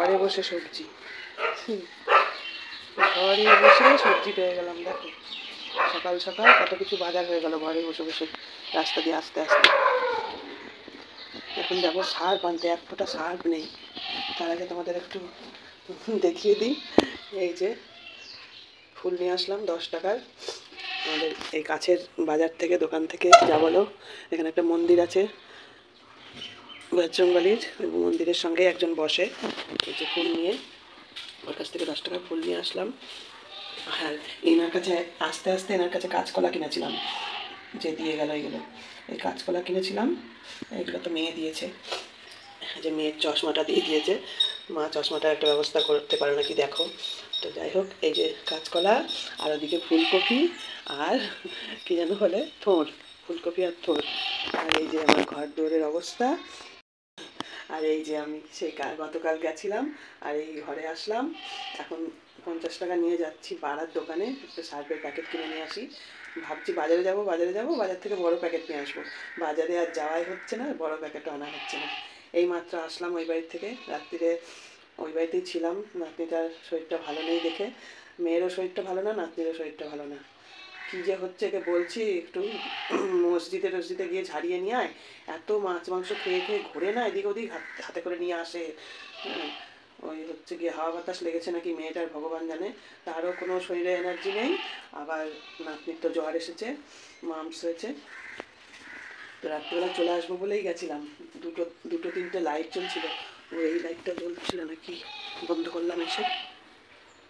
ঘরে বসে সবজি, ঘরে বসে সবজি পেয়ে গেলাম। দেখো সকাল সকাল কত কিছু বাজার হয়ে গেল ঘরে বসে বসে, রাস্তা দিয়ে আস্তে আস্তে। এখন যাবো সার্ফ আনতে, এক ফোঁটা সার্ফ নেই। তার আগে তোমাদের একটু দেখিয়ে দিই। এই যে ফুল নিয়ে আসলাম 10 টাকার আমাদের এই কাছের বাজার থেকে, দোকান থেকে যা বলো। এখানে একটা মন্দির আছে বজরংবলীর, মন্দিরের সঙ্গে একজন বসে। এই যে ফুল নিয়ে, ওর কাছ থেকে 10 টাকার ফুল নিয়ে আসলাম। আর এনার কাছে আস্তে আস্তে এনার কাছে কাঁচকলা কিনেছিলাম, যে দিয়ে গেল এগুলো। এই কাঁচকলা কিনেছিলাম, এগুলো তো মেয়ে দিয়েছে, যে মেয়ের চশমাটা দিয়ে দিয়েছে। মা চশমাটা একটা ব্যবস্থা করতে পারে নাকি দেখো। তো যাই হোক, এই যে কাঁচকলা, আর ওদিকে ফুলকপি, আর কী যেন বলে, থোড়, ফুলকপি আর থোড়। আর এই যে আমার ঘর দৌড়ের অবস্থা। আর এই যে আমি সেই গতকাল গেছিলাম, আর এই ঘরে আসলাম। এখন 50 টাকা নিয়ে যাচ্ছি পাড়ার দোকানে, একটা সার্ফের প্যাকেট কিনে নিয়ে আসি। ভাবছি বাজারে যাব, বাজার থেকে বড় প্যাকেট নিয়ে আসবো। বাজারে আর যাওয়াই হচ্ছে না, বড় প্যাকেটও আনা হচ্ছে না। এই মাত্র আসলাম ওই বাড়ি থেকে, রাত্রিরে ওই বাড়িতেই ছিলাম। নাতনিটার শরীরটা ভালো নেই দেখে, মেয়েরও শরীরটা ভালো না, নাতনিরও শরীরটা ভালো না। কী যে হচ্ছে, একে বলছি একটু মসজিদে গিয়ে ঝাড়িয়ে নিয়ে আয়। এত মাছ মাংস খেয়ে খেয়ে ঘোরে না, এদিক ওদিক হাতে করে নিয়ে আসে। ওই হচ্ছে গিয়ে হাওয়া বাতাস লেগেছে নাকি মেয়েটার, ভগবান জানে। তারও কোনো শরীরে এনার্জি নেই। আবার নাতনির তো জ্বর এসেছে, মামস হয়েছে। তো রাত্রিবেলা চলে আসবো বলেই গেছিলাম। দুটো তিনটে লাইট জ্বলছিল, ও এই লাইটটা জ্বলছিল নাকি, বন্ধ করলাম এসে।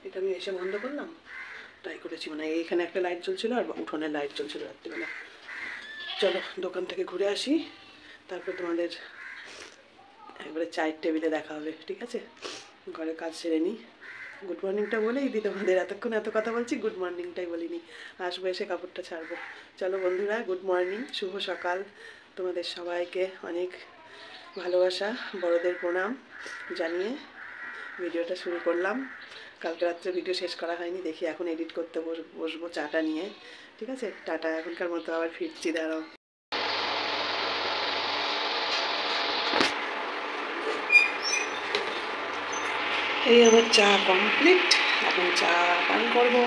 এটা আমি এসে বন্ধ করলাম, তাই করেছি। মানে এইখানে একটা লাইট জ্বলছিল আর উঠোনের লাইট জ্বলছিল রাত্রিবেলা। চলো দোকান থেকে ঘুরে আসি, তারপর তোমাদের একবারে চায়ের টেবিলে দেখা হবে, ঠিক আছে? ঘরে কাজ সেরে নিই। গুড মর্নিংটা বলেই দিই তোমাদের, এতক্ষণ এত কথা বলছি, গুড মর্নিংটাই বলিনি। আসবো, এসে কাপড়টা ছাড়বো। চলো বন্ধুরা, গুড মর্নিং, শুভ সকাল। তোমাদের সবাইকে অনেক ভালোবাসা, বড়দের প্রণাম জানিয়ে ভিডিওটা শুরু করলাম। কালকে রাত্রে ভিডিও শেষ করা হয়নি, দেখি এখন এডিট করতে বসবো চাটা নিয়ে, ঠিক আছে? টাটা, এখনকার মতো আবার ফিরছি, দাঁড়াও। এই আমার চা কমপ্লিট, এখন চা পান করবো।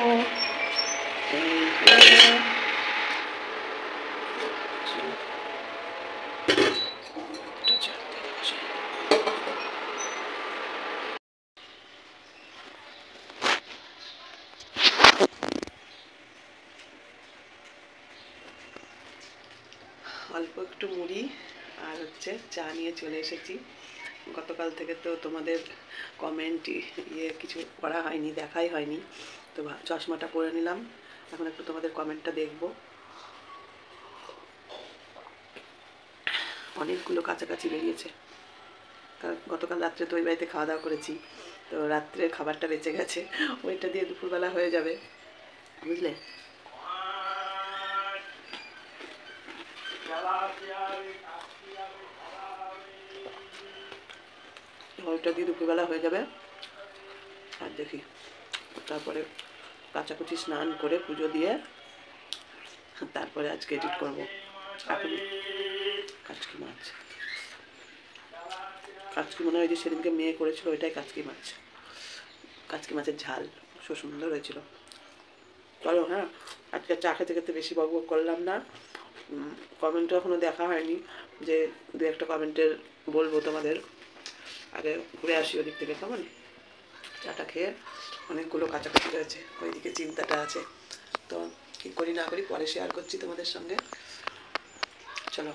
অল্প একটু মুড়ি আর হচ্ছে চা নিয়ে চলে এসেছি। গতকাল থেকে তো তোমাদের কমেন্ট কিছু করা হয়নি, দেখাই হয়নি। তো চশমাটা পরে নিলাম, এখন একটু তোমাদের কমেন্টটা দেখব। অনেকগুলো কাছাকাছি বেরিয়েছে, কারণ গতকাল রাত্রে তো ওই বাড়িতে খাওয়া দাওয়া করেছি, তো রাত্রের খাবারটা বেঁচে গেছে, ওইটা দিয়ে দুপুরবেলা হয়ে যাবে, বুঝলে? ওইটা দিয়ে দুপুরবেলা হয়ে যাবে। আর দেখি, তারপরে কাচাকুচি স্নান করে পুজো দিয়ে তারপরে আজকে এডিট করবো। এখন কাচকি মাছ, কাচকি মনে হয় যে সেদিনকে মেয়ে করেছিল, ওইটাই কাচকি মাছ, কাচকি মাছের ঝাল সুন্দর হয়েছিল। চলো হ্যাঁ, আজকে চা খেতে খেতে বেশি বক করলাম না। কমেন্টও এখনও দেখা হয়নি, যে দু একটা কমেন্টের বলবো তোমাদের। আগে ঘুরে আসি ওদিক থেকে, কেমন? চাটা খেয়ে অনেকগুলো কাছাকাছি রয়েছে, ওইদিকে চিন্তাটা আছে, তো কী করি না করি পরে শেয়ার করছি তোমাদের সঙ্গে। চলো।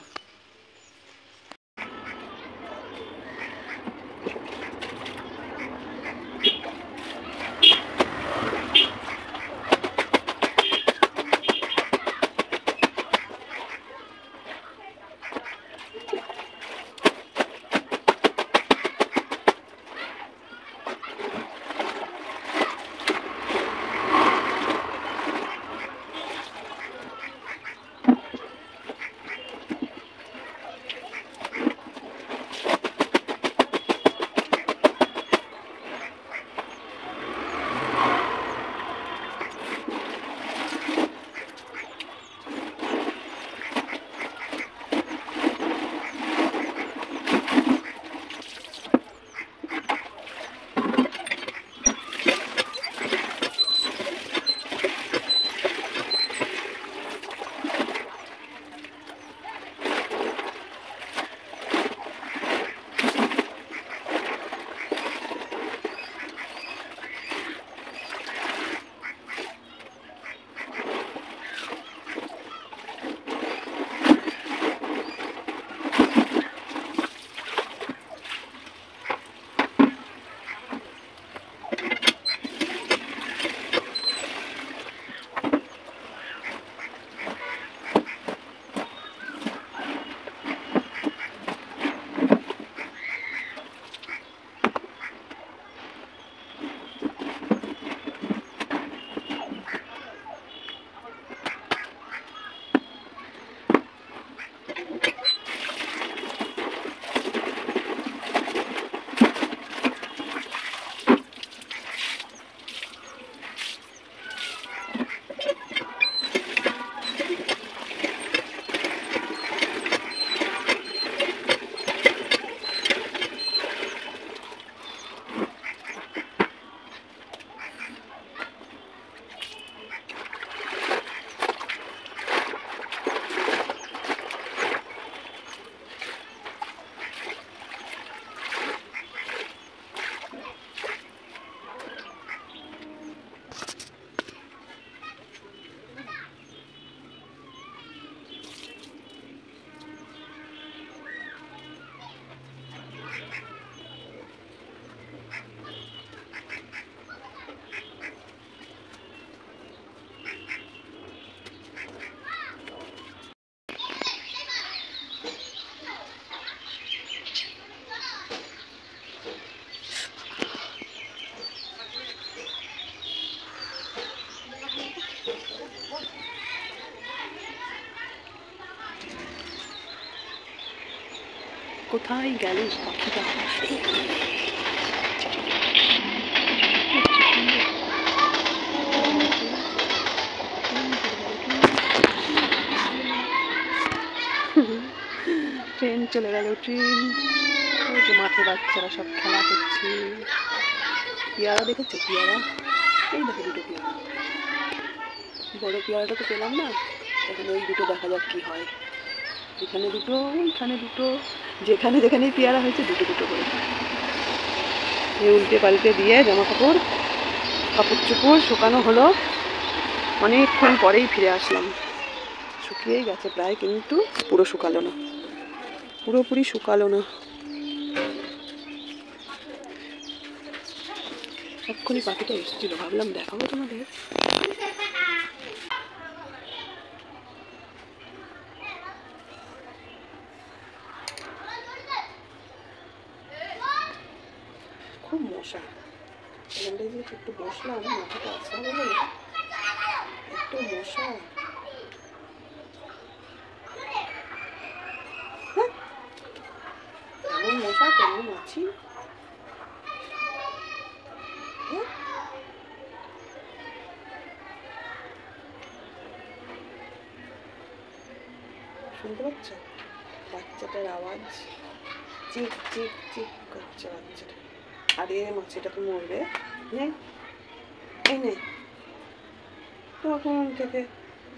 কোথায় গেল পাখিটা? ট্রেন চলে গেল, ট্রেন। ওই যে মাঠে বাচ্চারা সব খেলা করছে। পেয়ারা দেখেছো? পেয়ারা, এই দেখো দুটো পেয়ারা। বড় পেয়ারাটা তো পেলাম না, এখন ওই দুটো দেখা যাক কি হয়। এখানে দুটো, ওইখানে দুটো, যেখানে যেখানেই পেয়ারা হয়েছে দুটো দুটো করে। এই উল্টে পাল্টে দিয়ে জামা কাপড় চোপড় শুকানো হলো। অনেকক্ষণ পরেই ফিরে আসলাম। শুকিয়েই গেছে প্রায়, কিন্তু পুরো শুকালো না, পুরোপুরি শুকালো না। এক্ষুনি পাখিটা এসেছিল, ভাবলাম দেখাবো তোমাদের। খুব মশা, এখানটায় যে একটু বসলাম, মাথাটা আছড়াবো বলে একটু মশা। এমন মশা, তেমন মাছি। শুনতে পাচ্ছ বাচ্চাটার আওয়াজ? চিক চিক চিক করছে বাচ্চাটা। আরে মাছিটা তো মরবে। নে, এই নে, তখন থেকে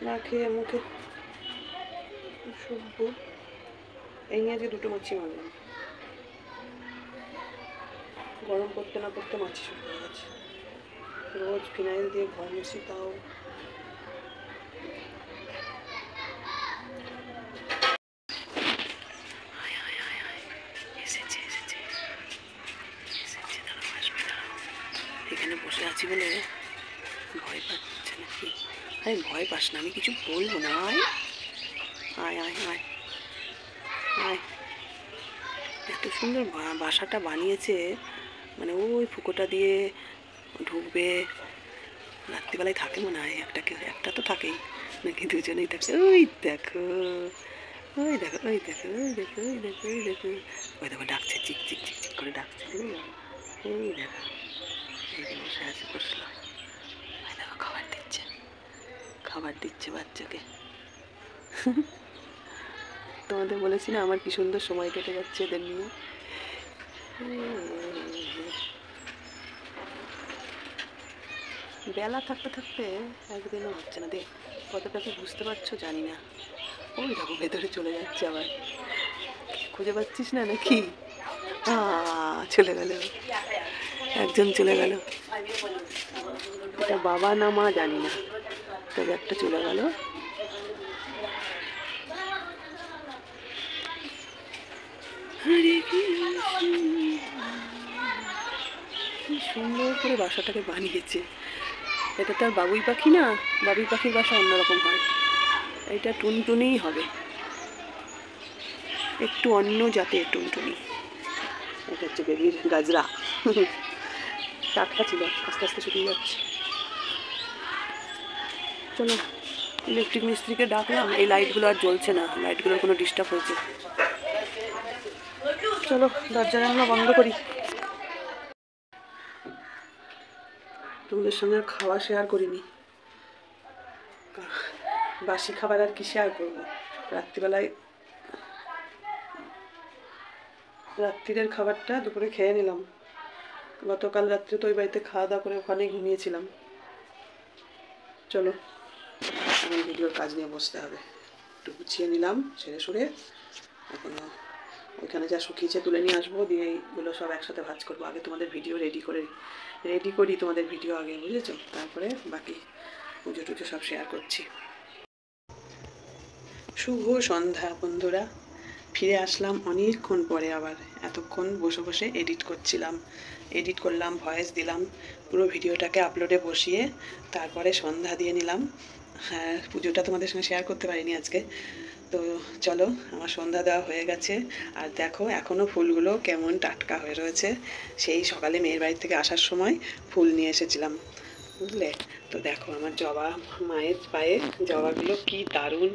না খেয়ে মুখে সভ্য। এই নিয়ে যে দুটো মাছি মারলাম। গরম করতে না করতে মাছি শুরু হয়ে গেছে। রোজ ফিনাইল দিয়ে ঘর মুছি, তাও এখানে বসে আছি বলে ভয় পাচ্ছে নাকি? আরে ভয় পাস না, আমি কিছু বলবো না। আয় আয় আয় আয় আয়। এত সুন্দর বাসাটা বানিয়েছে, মানে ওই ফুকোটা দিয়ে ঢুকবে। রাত্রিবেলায় থাকে মনে হয় একটা তো থাকেই, নাকি দুজনেই থাকে? ওই দেখো, ওই দেখো, ওই দেখো, ওই দেখো, ওই দেখো, ওই দেখো, ওই দেখো ডাকছে, চিক চিক চিক চিক করে ডাকছে। এই দেখো, এই যে বসে আছে, বসলো। ওই দেখো খাবার দিচ্ছে বাচ্চাকে। তোমাদের বলেছি না আমার কি সুন্দর সময় কেটে যাচ্ছে এদের নিয়ে। বেলা থাকতে থাকতে একদিনও হচ্ছে না। দেখ কতটা কি বুঝতে পারছো জানি না। ওই দেখো ভেতরে চলে যাচ্ছে আবার। খুঁজে পাচ্ছিস না নাকি? চলে গেল, একজন চলে গেল। এটা বাবা না মা জানি না, তবে একটা চলে গেল। কি সুন্দর করে বাসাটাকে বানিয়েছে। এটা তার বাবুই পাখি না, বাবুই পাখির বাসা অন্যরকম হয়, এটা টুনটুনিই হবে, একটু অন্য জাতের টুনটুনি। এটা হচ্ছে বেবির গাজরা। টাটকা ছিল, আস্তে আস্তে শুকিয়ে যাচ্ছে। চলো, ইলেকট্রিক মিস্ত্রিকে ডাকলাম, এই লাইটগুলো আর জ্বলছে না, লাইটগুলোর কোনো ডিস্টার্ব হয়েছে। চলো দরজা জানলা বন্ধ করি। তোমাদের সঙ্গে খাওয়া শেয়ার করিনি, বাসি খাবার আর কি শেয়ার করবো। রাত্রিরের খাবারটা দুপুরে খেয়ে নিলাম। গতকাল রাত্রে তো ওই বাড়িতে খাওয়া দাওয়া করে ওখানেই ঘুমিয়েছিলাম। চলো এখন ভিডিওর কাজ নিয়ে বসতে হবে। একটু গুছিয়ে নিলাম সেরে সুরে। এখনও ওইখানে যা শুকিয়েছে তুলে নিয়ে আসবো, দিয়ে এইগুলো সব একসাথে ভাজ করবো। আগে তোমাদের ভিডিও রেডি করি তোমাদের ভিডিও আগে, বুঝেছো? তারপরে বাকি পুজো টুজো সব শেয়ার করছি। শুভ সন্ধ্যা বন্ধুরা, ফিরে আসলাম অনেকক্ষণ পরে। আবার এতক্ষণ বসে বসে এডিট করলাম, ভয়েস দিলাম, পুরো ভিডিওটাকে আপলোডে বসিয়ে তারপরে সন্ধ্যা দিয়ে নিলাম। হ্যাঁ, পুজোটা তোমাদের সঙ্গে শেয়ার করতে পারিনি আজকে। তো চলো, আমার সন্ধ্যা দেওয়া হয়ে গেছে। আর দেখো এখনও ফুলগুলো কেমন টাটকা হয়ে রয়েছে। সেই সকালে মেয়ের বাড়ি থেকে আসার সময় ফুল নিয়ে এসেছিলাম, বুঝলে? তো দেখো আমার জবা, মায়ের পায়ে জবাগুলো কি দারুণ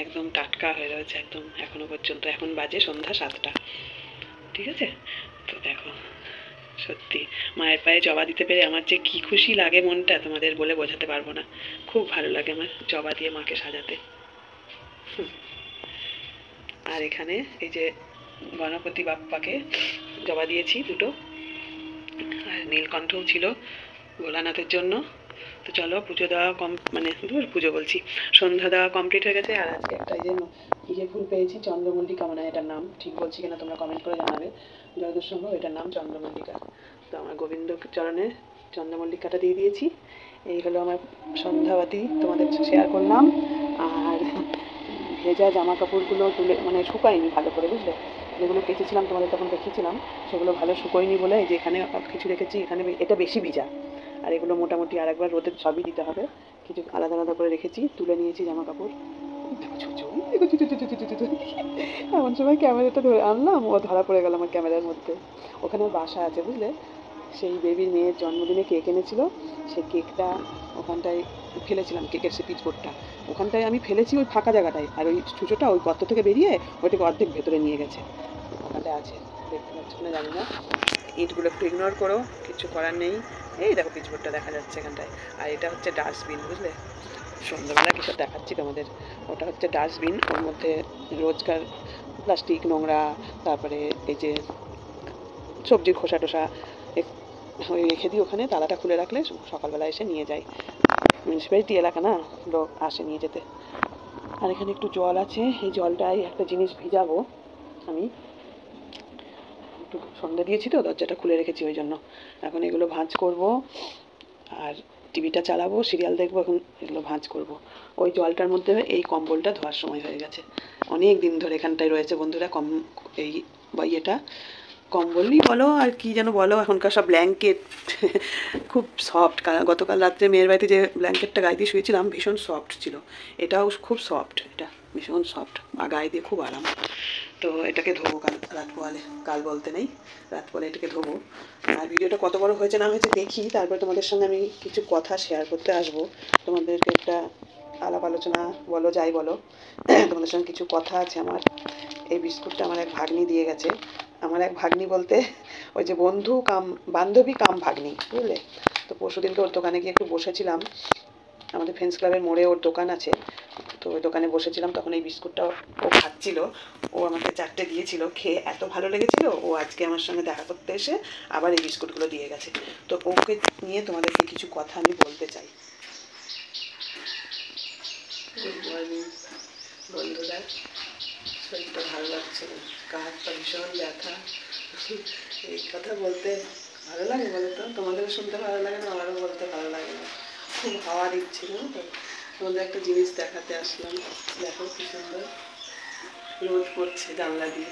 একদম টাটকা হয়ে রয়েছে একদম এখনো পর্যন্ত। এখন বাজে সন্ধ্যা 7টা, ঠিক আছে? তো দেখো, সত্যি মায়ের পায়ে জবা দিতে পেরে আমার যে কি খুশি লাগে মনটা, তোমাদের বলে বোঝাতে পারবো না। খুব ভালো লাগে আমার জবা দিয়ে মাকে সাজাতে। আর এখানে এই যে গণপতি বাপ্পাকে জবা দিয়েছি দুটো, আর নীলকণ্ঠও ছিল ভোলানাথের জন্য। তো চলো, পুজো দেওয়া মানে পুজো বলছি, সন্ধ্যা দেওয়া কমপ্লিট হয়ে গেছে। আর আজকে একটা যে ফুল পেয়েছি, চন্দ্রমল্লিকা, মানে এটার নাম ঠিক বলছি কিনা তোমরা কমেন্ট করে জানাবে। যতদূর সম্ভব এটার নাম চন্দ্রমল্লিকা। তো আমার গোবিন্দ চরণে চন্দ্রমল্লিকাটা দিয়ে দিয়েছি। এই হলো আমার সন্ধ্যাবাতি, তোমাদের শেয়ার করলাম। আর ভেজা জামা কাপড়গুলো তুলে মানে শুকায়নি ভালো করে, বুঝলে? যেগুলো কেচেছিলাম তোমাদের তখন দেখিয়েছিলাম, সেগুলো ভালো শুকোয়নি বলে এই যে এখানে কিছু রেখেছি, এখানে এটা বেশি ভিজা, আর এগুলো মোটামুটি আর একবার রোদে সবই দিতে হবে। কিছু আলাদা আলাদা করে রেখেছি, তুলে নিয়েছি জামা কাপড়। এমন সময় ক্যামেরাটা ধরে আনলাম, ও ধরা পড়ে গেল আমার ক্যামেরার মধ্যে। ওখানে বাসা আছে, বুঝলে? সেই বেবির মেয়ের জন্মদিনে কেক এনেছিল, সেই কেকটা ওখানটায় ফেলেছিলাম, কেকের সে পিচবোর্ডটা ওখানটায় আমি ফেলেছি ওই ফাঁকা জায়গাটায়, আর ওই সূচোটা ওই গর্ত থেকে বেরিয়ে ওইটাকে অর্ধেক ভেতরে নিয়ে গেছে। ওখানটায় আছে, দেখতে পাচ্ছ না জানি না। ইটগুলো একটু ইগনোর করো, কিছু করার নেই। এই দেখো পিচবোর্ডটা দেখা যাচ্ছে এখানটায়। আর এটা হচ্ছে ডাস্টবিন, বুঝলে? সন্ধ্যাবেলা কিসব দেখাচ্ছি তোমাদের। ওটা হচ্ছে ডাস্টবিন, ওর মধ্যে রোজকার প্লাস্টিক নোংরা, তারপরে এই যে সবজির খোসা টোসা রেখে দিই ওখানে, তালাটা খুলে রাখলে সকালবেলা এসে নিয়ে যায়। মিউনিসিপ্যালিটি এলাকা না, লোক আসে নিয়ে যেতে। আর এখানে একটু জল আছে, এই জলটাই একটা জিনিস ভিজাবো আমি। একটু সন্ধ্যা দিয়েছি তো, দরজাটা খুলে রেখেছি ওই জন্য। এখন এগুলো ভাঁজ করব, আর টিভিটা চালাবো, সিরিয়াল দেখবো, এখন এগুলো ভাঁজ করব। ওই জলটার মধ্যে এই কম্বলটা ধোয়ার সময় হয়ে গেছে, অনেক দিন ধরে এখানটায় রয়েছে বন্ধুরা। এই ইয়েটা কম্বলই বলো আর কি যেন বলো, এখনকার সব ব্ল্যাঙ্কেট খুব সফট। গতকাল রাত্রে মেয়ের বাড়িতে যে ব্ল্যাঙ্কেটটা গায়ে দিয়ে শুয়েছিলাম ভীষণ সফট ছিল, এটাও খুব সফট, এটা ভীষণ সফট, আর গায়ে দিয়ে খুব আরাম। তো এটাকে ধোবো কাল রাত পোয়ালে, কাল বলতে নেই, রাত পোয়ালে এটাকে ধোবো। আর ভিডিওটা কত বড় হয়েছে না হয়েছে দেখি, তারপরে তোমাদের সঙ্গে আমি কিছু কথা শেয়ার করতে আসবো। তোমাদেরকে একটা আলাপ আলোচনা বলো, যাই বলো, তোমাদের সঙ্গে কিছু কথা আছে আমার। এই বিস্কুটটা আমার এক ভাগ্নি দিয়ে গেছে। আমার এক ভাগ্নি বলতে ওই যে বন্ধু কাম বান্ধবী কাম ভাগ্নি, বুঝলে? তো পরশুদিনকে ওর দোকানে গিয়ে একটু বসেছিলাম, আমাদের ফ্রেন্ডস ক্লাবের মোড়ে ওর দোকান আছে। তো ওই দোকানে বসেছিলাম, তখন এই বিস্কুটটা ও খাচ্ছিল, ও আমাকে 4টে দিয়েছিল, খেয়ে এত ভালো লেগেছিল, ও আজকে আমার সঙ্গে দেখা করতে এসে আবার এই বিস্কুটগুলো দিয়ে গেছে। তো ওকে নিয়ে তোমাদেরকে কিছু কথা আমি বলতে চাই। গুড মর্নিং বন্ধুরা, শরীরটা ভালো লাগছে না, কাঁধটা ভীষণ ব্যথা। এই কথা বলতে ভালো লাগে বলো তো? তোমাদেরও শুনতে ভালো লাগে না, আমারও বলতে ভালো লাগে না। খুব হাওয়া দিচ্ছে, জানো তো? তোমাদের একটা জিনিস দেখাতে আসলাম, দেখো কি সুন্দর রোদ পড়ছে জানলা দিয়ে,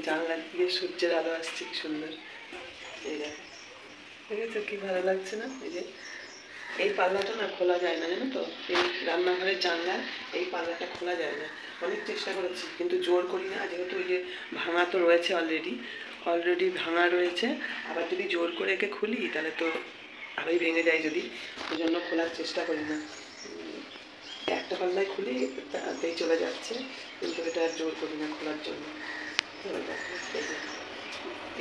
জানলা দিয়ে সূর্যের আলো আসছে কি সুন্দর। এই দেখো, দেখেছো কি ভালো লাগছে না? এই যে এই পাল্লাটা না খোলা যায় না, জানো তো? এই রান্নাঘরের জানলা, এই পাল্লাটা খোলা যায় না। অনেক চেষ্টা করেছি কিন্তু জোর করি না, যেহেতু ওই যে ভাঙা তো রয়েছে, অলরেডি ভাঙা রয়েছে। আবার যদি জোর করে একে খুলি তাহলে তো আরোই ভেঙে যায়, যদি ওই জন্য খোলার চেষ্টা করি না। একটা পাল্লায় খুলি তাতেই চলে যাচ্ছে, কিন্তু এটা আর জোর করি না খোলার জন্য।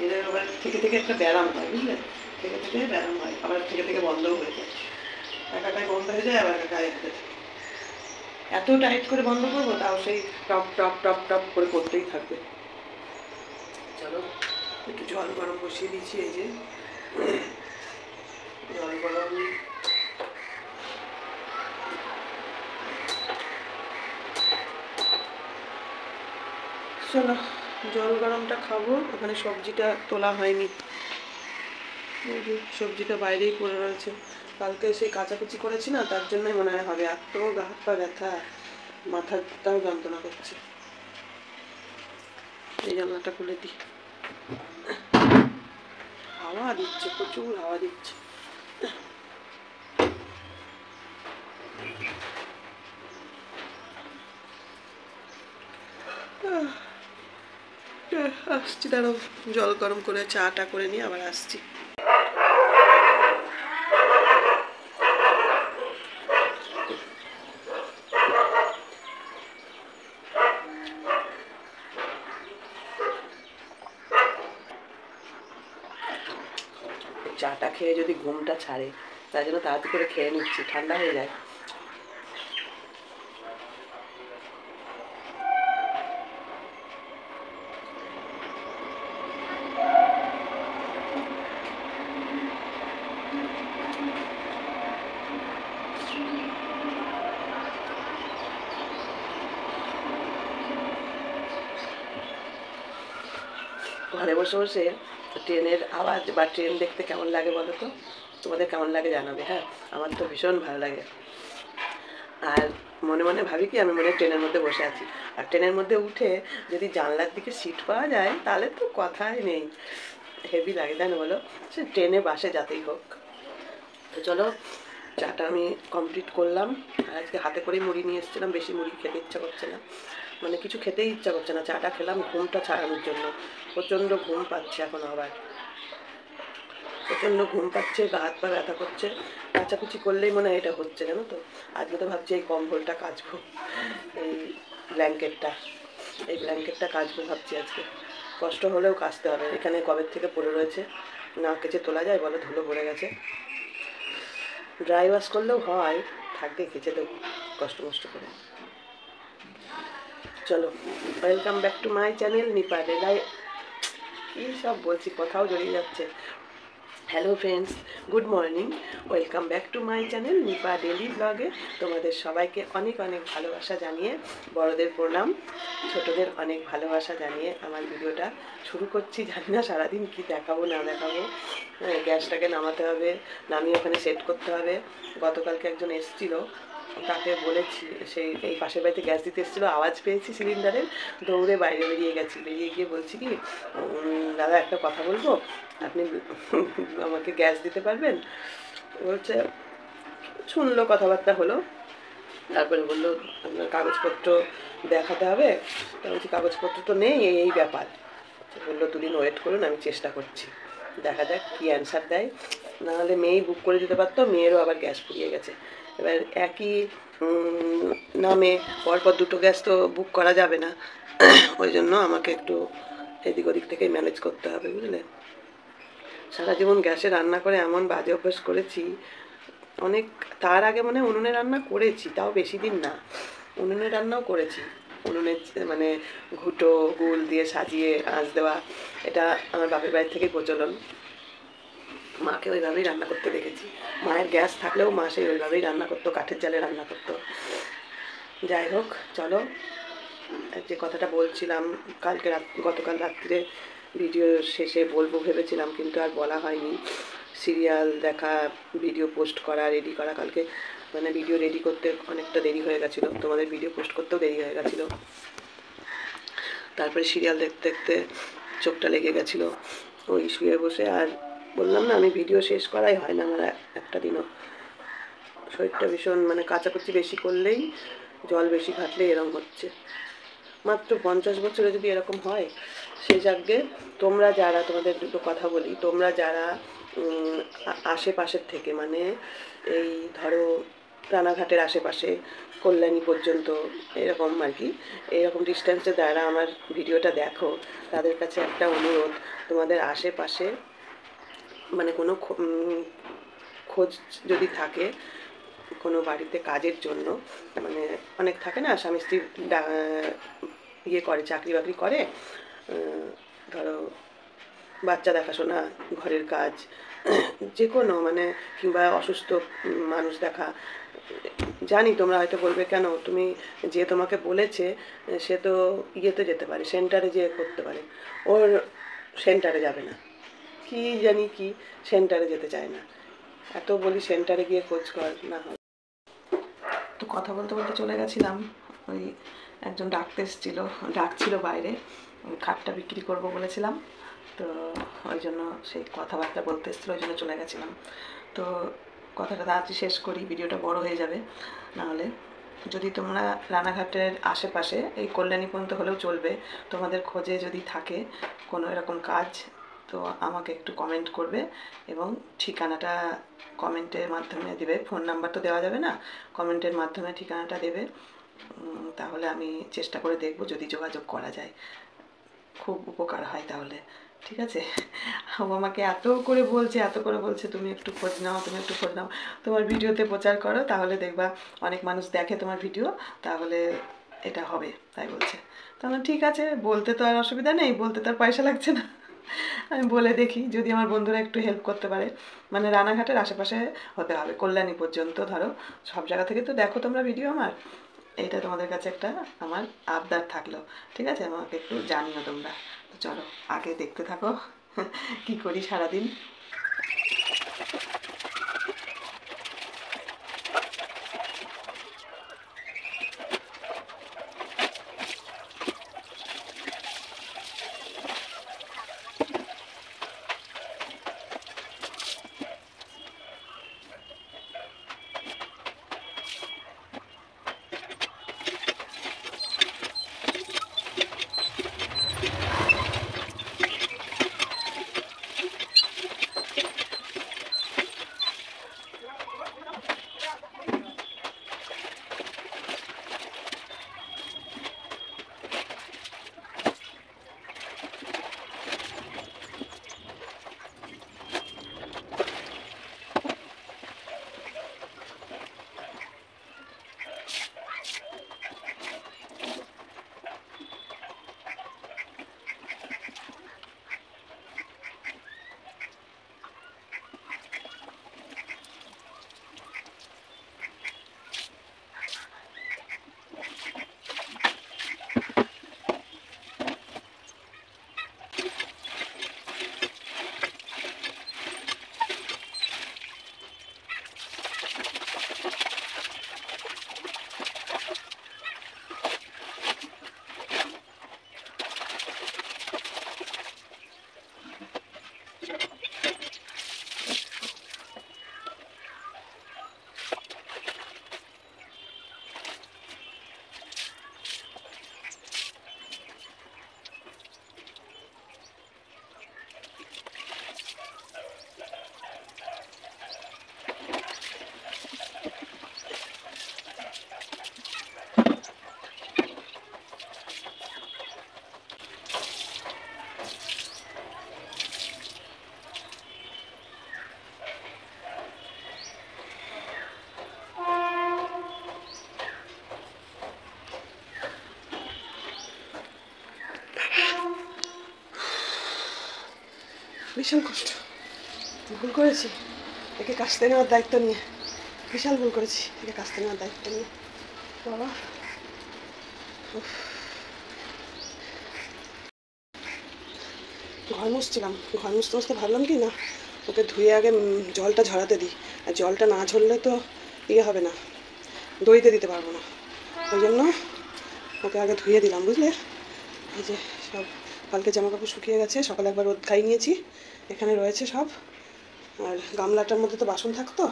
এদের আবার থেকে থেকে একটা ব্যায়াম হয়, বুঝলে? থেকে থেকে ব্যায়াম হয়, আবার থেকে থেকে বন্ধও হয়ে যায়। একাটাই বন্ধ হয়ে যায়, আবার একাটাই এত টাইট করে বন্ধ করবো, তাও সেই টপ টপ টপ টপ করে করতেই থাকবে। চলো, একটু জল গরম বসিয়ে দিচ্ছি, এই যে জল গরম। চলো জল গরমটা খাবো। ওখানে সবজিটা তোলা হয়নি, সবজিটা বাইরেই পড়ে রয়েছে, কালকে সেই কাচাকুচি করেছি না, তার জন্যই মনে হয় হবে। এত গা হাত পা ব্যথা, মাথাটাও যন্ত্রণা করছে। এই জানলাটা খুলে দিই, হাওয়া দিচ্ছে, প্রচুর হাওয়া দিচ্ছে। আসছি, দাঁড়াও, জল গরম করে চাটা করে নিয়ে আবার আসছি। চাটা খেয়ে যদি ঘুমটা ছাড়ে, তাই জন্য তাড়াতাড়ি করে খেয়ে নিচ্ছি, ঠান্ডা হয়ে যায়। ঘরে বসে বসে ট্রেনের আওয়াজ বা ট্রেন দেখতে কেমন লাগে বলো তো? তোমাদের কেমন লাগে জানাবে। হ্যাঁ, আমার তো ভীষণ ভালো লাগে। আর মনে মনে ভাবি কি, আমি মনে ট্রেনের মধ্যে বসে আছি। আর ট্রেনের মধ্যে উঠে যদি জানলার দিকে সিট পাওয়া যায় তাহলে তো কথাই নেই, হেভি লাগে, তাই না বলো? সে ট্রেনে বাসে যাতেই হোক। তো চলো, চাটা আমি কমপ্লিট করলাম। আর আজকে হাতে করেই মুড়ি নিয়ে এসেছিলাম, বেশি মুড়ি খেতে ইচ্ছা করছে না, মানে কিছু খেতেই ইচ্ছা করছে না। চাটা খেলাম ঘুমটা ছাড়ানোর জন্য, প্রচণ্ড ঘুম পাচ্ছে এখন, আবার প্রচণ্ড ঘুম পাচ্ছে, গা হাত পা ব্যথা করছে। কাচাকুচি করলেই মনে হয় এটা হচ্ছে, জানো তো। আজকে তো ভাবছি এই কম্বলটা কাচবো, এই ব্ল্যাঙ্কেটটা কাচবো ভাবছি আজকে। কষ্ট হলেও কাচতে হবে, এখানে কবের থেকে পড়ে রয়েছে, না কেচে তোলা যায় বলো? ধুলো পড়ে গেছে। ড্রাই ওয়াশ করলেও হয়, থাকবে, কেচে দেবো কষ্ট মষ্ট করে। চলো, welcome back to my channel Nipa daily. কী সব বলছি, কথাও জড়িয়ে যাচ্ছে। Hello friends, good morning, welcome back to my channel Nipa daily ব্লগে। তোমাদের সবাইকে অনেক অনেক ভালোবাসা জানিয়ে, বড়দের প্রণাম, ছোটদের অনেক ভালোবাসা জানিয়ে আমার ভিডিওটা শুরু করছি। জানি না সারাদিন কি দেখাবো না দেখাবো। গ্যাসটাকে নামাতে হবে, নামিয়ে ওখানে সেট করতে হবে। গতকালকে একজন এসেছিলো, তাকে বলেছি, সেই এই পাশের বাড়িতে গ্যাস দিতে এসেছিলো, আওয়াজ পেয়েছি সিলিন্ডারের, দৌড়ে বাইরে বেরিয়ে গেছি। বেরিয়ে গিয়ে বলছি কি, দাদা একটা কথা বলবো, আপনি আমাকে গ্যাস দিতে পারবেন? বলছে, শুনলো, কথাবার্তা হলো, তারপরে বললো আপনার কাগজপত্র দেখাতে হবে। তা বলছি কাগজপত্র তো নেই, এই ব্যাপার। বললো দুদিন ওয়েট করুন, আমি চেষ্টা করছি, দেখা যাক কী অ্যান্সার দেয়। নাহলে মেয়েই বুক করে দিতে পারতো, মেয়েরও আবার গ্যাস ফুরিয়ে গেছে। এবার একই নামে পরপর দুটো গ্যাস তো বুক করা যাবে না, ওই জন্য আমাকে একটু এদিক ওদিক থেকে ম্যানেজ করতে হবে, বুঝলে। সারা জীবন গ্যাসে রান্না করে এমন বাজে অভ্যাস করেছি অনেক। তার আগে মনে হয় উনুনে রান্না করেছি, তাও বেশি দিন না, উনুনে রান্নাও করেছি। উনুনে মানে ঘুঁটো গুল দিয়ে সাজিয়ে আঁচ দেওয়া, এটা আমার বাপের বাড়ির থেকেই প্রচলন। মাকে ওইভাবেই রান্না করতে দেখেছি। মায়ের গ্যাস থাকলেও মা সেই ওইভাবেই রান্না করতো, কাঠের জালে রান্না করতো। যাই হোক, চলো, যে কথাটা বলছিলাম গতকাল রাত্রে ভিডিও শেষে বলবো ভেবেছিলাম, কিন্তু আর বলা হয়নি। সিরিয়াল দেখা, ভিডিও পোস্ট করা, রেডি করা, কালকে মানে ভিডিও রেডি করতে অনেকটা দেরি হয়ে গেছিলো, তোমাদের ভিডিও পোস্ট করতেও দেরি হয়ে গেছিলো। তারপরে সিরিয়াল দেখতে দেখতে চোখটা লেগে গেছিলো, ওই শুয়ে বসে। আর বললাম না, আমি ভিডিও শেষ করাই হয় না আমার একটা দিনও। শরীরটা ভীষণ, মানে কাচাকুচি বেশি করলেই, জল বেশি ঘাটলে এরকম হচ্ছে। মাত্র 50 বছরে যদি এরকম হয়, সে যাকে তোমরা যারা, তোমাদের দুটো কথা বলি, তোমরা যারা আশেপাশের থেকে, মানে এই ধরো রানাঘাটের আশেপাশে কল্যাণী পর্যন্ত এরকম আর কি, এরকম ডিস্টেন্সে যারা আমার ভিডিওটা দেখো, তাদের কাছে একটা অনুরোধ, তোমাদের আশেপাশে মানে কোনো খোঁজ যদি থাকে কোনো বাড়িতে কাজের জন্য, মানে অনেক থাকে না স্বামী স্ত্রী ইয়ে করে, চাকরি বাকরি করে, ধরো বাচ্চা দেখাশোনা, ঘরের কাজ, যে কোনো মানে, কিংবা অসুস্থ মানুষ দেখা। জানি তোমরা হয়তো বলবে কেন, তুমি যে তোমাকে বলেছে সে তো ইয়েতে যেতে পারে, সেন্টারে যেয়ে করতে পারে। ওর সেন্টারে যাবে না, কি জানি কি, সেন্টারে যেতে চায় না। এত বলি সেন্টারে গিয়ে খোঁজ কর না হয়। তো কথা বলতে বলতে চলে গেছিলাম, ওই একজন ডাকছিল বাইরে, ওই খাটটা বিক্রি করব বলেছিলাম, তো ওই জন্য সেই কথাবার্তা বলতে এসেছিলো, ওই জন্য চলে গেছিলাম। তো কথাটা তাড়াতাড়ি শেষ করি, ভিডিওটা বড় হয়ে যাবে নাহলে। যদি তোমরা রানাঘাটের আশেপাশে, এই কল্যাণী পর্যন্ত হলেও চলবে, তোমাদের খোঁজে যদি থাকে কোনো এরকম কাজ, তো আমাকে একটু কমেন্ট করবে, এবং ঠিকানাটা কমেন্টের মাধ্যমে দেবে। ফোন নাম্বার তো দেওয়া যাবে না, কমেন্টের মাধ্যমে ঠিকানাটা দেবে, তাহলে আমি চেষ্টা করে দেখব যদি যোগাযোগ করা যায়। খুব উপকার হয় তাহলে, ঠিক আছে। ও আমাকে এত করে বলছে, এত করে বলছে, তুমি একটু খোঁজ নাও, তুমি একটু খোঁজ নাও, তোমার ভিডিওতে প্রচার করো, তাহলে দেখবা অনেক মানুষ দেখে তোমার ভিডিও, তাহলে এটা হবে, তাই বলছে। তাহলে ঠিক আছে, বলতে তো আর অসুবিধা নেই, বলতে তো আর পয়সা লাগছে না। আমি বলে দেখি যদি আমার বন্ধুরা একটু হেল্প করতে পারে। মানে রানাঘাটের আশেপাশে হতে হবে, কল্যাণী পর্যন্ত ধরো, সব জায়গা থেকে তো দেখো তোমরা ভিডিও আমার। এইটা তোমাদের কাছে একটা আমার আবদার থাকলো, ঠিক আছে, আমাকে একটু জানিও তোমরা। তো চলো আগে দেখতে থাকো কি করি সারাদিন। ভীষণ কষ্ট, ভুল করেছি একে কাস্তে নেওয়ার দায়িত্ব নিয়ে, বিশাল ভুল করেছি একে কাস্তে নেওয়ার দায়িত্ব নিয়ে। বাবা ঘর মুছছিলাম, ঘর মুছতে মুছতে ভাবলাম কি না, ওকে ধুয়ে আগে জলটা ঝরাতে দিই, আর জলটা না ঝরলে তো ইয়ে হবে না, দইতে দিতে পারবো না, ওই জন্য ওকে আগে ধুয়ে দিলাম, বুঝলে। এই যে সব কালকে জামা কাপড় শুকিয়ে গেছে, সকালে একবার রোদ খাই নিয়েছি, এখানে রয়েছে সব। আর গামলাটার মধ্যে তো বাসন থাকতো,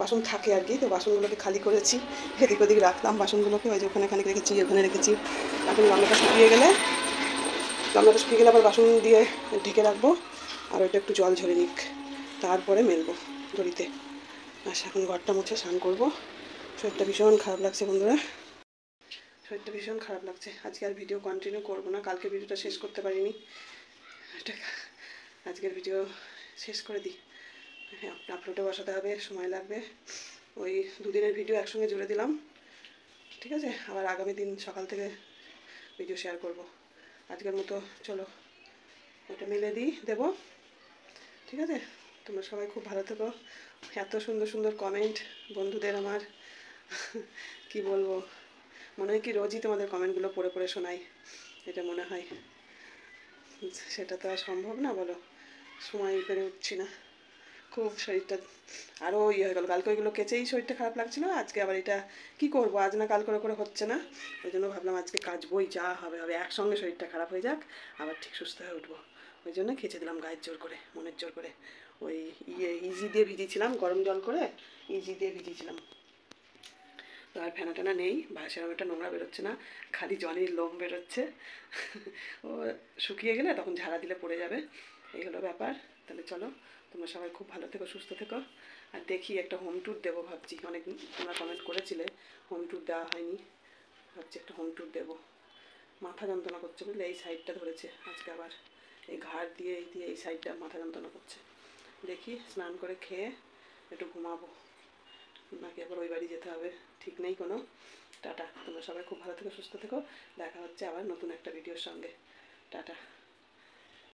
বাসন থাকে আর কি, তো বাসনগুলোকে খালি করেছি, এদিক ওদিক রাখলাম বাসনগুলোকে, ওই যে ওখানে খানিক রেখেছি, ওখানে রেখেছি। এখন গামলাটা শুকিয়ে গেলে আবার বাসন দিয়ে ঢেকে রাখবো, আর ওইটা একটু জল ঝরে নিক, তারপরে মেলবো দড়িতে। আর এখন ঘরটা মুছে স্নান করবো। শরীরটা ভীষণ খারাপ লাগছে বন্ধুরা, শরীরটা ভীষণ খারাপ লাগছে। আজকে আর ভিডিও কন্টিনিউ করবো না, কালকে ভিডিওটা শেষ করতে পারিনি, এটা আজকের ভিডিও শেষ করে দিই। হ্যাঁ, আপলোডে বসাতে হবে, সময় লাগবে, ওই দুদিনের ভিডিও একসঙ্গে জুড়ে দিলাম, ঠিক আছে। আবার আগামী দিন সকাল থেকে ভিডিও শেয়ার করব। আজকের মতো চলো ওটা মেলে দেবো, ঠিক আছে। তোমরা সবাই খুব ভালো থেকো। এত সুন্দর সুন্দর কমেন্ট বন্ধুদের আমার, কি বলবো, মনে হয় কি রোজই তোমাদের কমেন্টগুলো পড়ে পড়ে শোনাই, এটা মনে হয়। সেটা তো আর সম্ভব না, বলো, সময় পেরে উঠছি না, খুব শরীরটা আরও ইয়ে হয়ে গেলো। কালকে ওইগুলো কেচেই শরীরটা খারাপ লাগছিলো, আজকে আবার এটা কি করবো, আজ না কাল করে করে হচ্ছে না, ওই জন্য ভাবলাম আজকে কাচবই, যা হবে হবে, একসঙ্গে শরীরটা খারাপ হয়ে যাক, আবার ঠিক সুস্থ হয়ে উঠবো। ওই জন্য খেচে দিলাম গায়ের জোর করে, মনের জোর করে। ওই ইজি দিয়ে ভিজিয়েছিলাম, গরম জল করে ইজি দিয়ে ভিজিয়েছিলাম। তো আর ফেনা টেনা নেই, বা সেরকম একটা নোংরা বেরোচ্ছে না, খালি জলের লোম বেরোচ্ছে। ও শুকিয়ে গেলে তখন ঝাড়া দিলে পড়ে যাবে, এই হলো ব্যাপার। তাহলে চলো, তোমরা সবাই খুব ভালো থেকো, সুস্থ থেকো। আর দেখি একটা হোম ট্যুর দেবো ভাবছি, অনেক তোমরা কমেন্ট করেছিলে, হোম ট্যুর দেওয়া হয়নি, ভাবছি একটা হোম ট্যুর দেবো। মাথা যন্ত্রণা করছে বুঝলে, এই সাইডটা ধরেছে আজকে আবার, এই ঘাড় দিয়ে এই সাইডটা মাথা যন্ত্রণা করছে। দেখি স্নান করে খেয়ে একটু ঘুমাবো, নাকি আবার ওই বাড়ি যেতে হবে, ঠিক নেই কোনো। টাটা, তোমরা সবাই খুব ভালো থেকো, সুস্থ থেকো। দেখা হচ্ছে আবার নতুন একটা ভিডিওর সঙ্গে। টাটা।